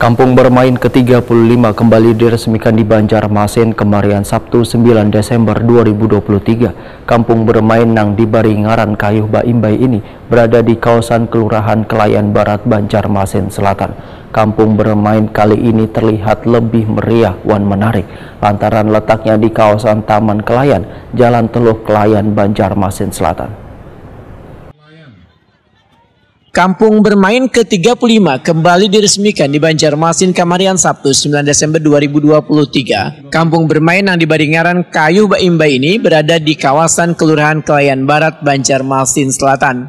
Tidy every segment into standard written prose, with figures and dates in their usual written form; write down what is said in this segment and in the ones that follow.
Kampung bermain ke-35 kembali diresmikan di Banjarmasin kemarin Sabtu 9 Desember 2023. Kampung bermain nang dibari ngaran Kayuh Baimbai ini berada di kawasan Kelurahan Kelayan Barat, Banjarmasin Selatan. Kampung bermain kali ini terlihat lebih meriah wan menarik lantaran letaknya di kawasan Taman Kelayan, Jalan Teluk Kelayan, Banjarmasin Selatan. Kampung bermain ke-35 kembali diresmikan di Banjarmasin kemarin Sabtu 9 Desember 2023. Kampung bermain yang diberi ngaran Kayuh Baimbai ini berada di kawasan Kelurahan Kelayan Barat, Banjarmasin Selatan.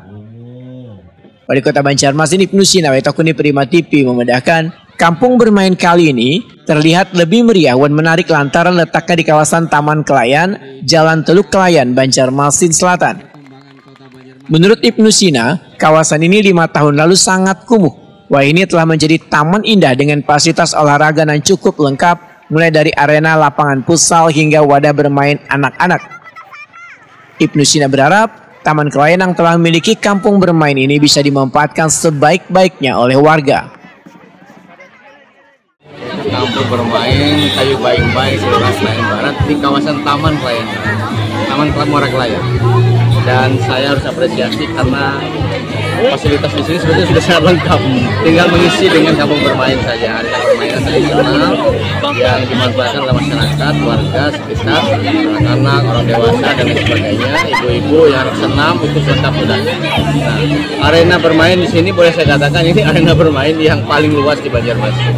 Wali Kota Banjarmasin Ibnu Sina Wetokuni Prima TV memedahkan, kampung bermain kali ini terlihat lebih meriah dan menarik lantaran letaknya di kawasan Taman Kelayan, Jalan Teluk Kelayan, Banjarmasin Selatan. Menurut Ibnu Sina, kawasan ini 5 tahun lalu sangat kumuh. Wah, ini telah menjadi taman indah dengan fasilitas olahraga yang cukup lengkap, mulai dari arena, lapangan futsal hingga wadah bermain anak-anak. Ibnu Sina berharap Taman Kelayan yang telah memiliki kampung bermain ini bisa dimanfaatkan sebaik-baiknya oleh warga. Kampung bermain Kayuh Baimbai Kelurahan Kelayan Barat di kawasan Taman Kelayan, Taman Muara Kelayan. Dan saya harus apresiasi karena fasilitas di sini sebetulnya sudah sangat lengkap. Tinggal mengisi dengan kampung bermain saja. Ada permainan tradisional yang dimanfaatkan oleh masyarakat, warga sekitar, anak-anak, orang dewasa dan lain sebagainya. Ibu-ibu yang senam itu lengkap sudah. Nah, arena bermain di sini boleh saya katakan ini arena bermain yang paling luas di Banjarmasin.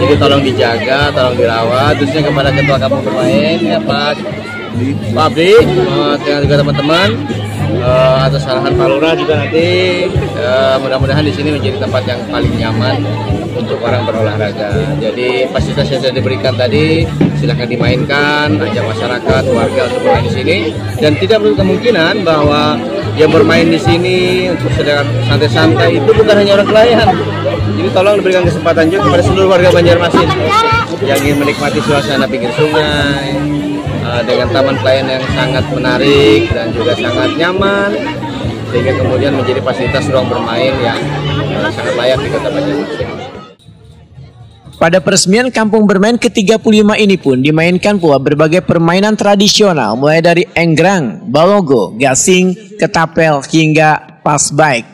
Jadi tolong dijaga, tolong dirawat. Khususnya kepada ketua kampung bermain, ya Pak Abdi, dengan juga teman-teman, atas arahan Pak Lurah juga nanti mudah-mudahan di sini menjadi tempat yang paling nyaman untuk orang berolahraga. Jadi fasilitas yang sudah diberikan tadi silahkan dimainkan, ajak masyarakat, warga untuk bermain di sini, dan tidak menutup kemungkinan bahwa yang bermain di sini untuk sedang santai-santai itu bukan hanya orang Kelayan. Jadi tolong diberikan kesempatan juga kepada seluruh warga Banjarmasin yang ingin menikmati suasana pinggir sungai dengan Taman Kelayan yang sangat menarik dan juga sangat nyaman, sehingga kemudian menjadi fasilitas ruang bermain yang sangat layak di Kota Banjarmasin. Pada peresmian kampung bermain ke-35 ini pun dimainkan pula berbagai permainan tradisional mulai dari enggrang, balogo, gasing, ketapel hingga pasbaik.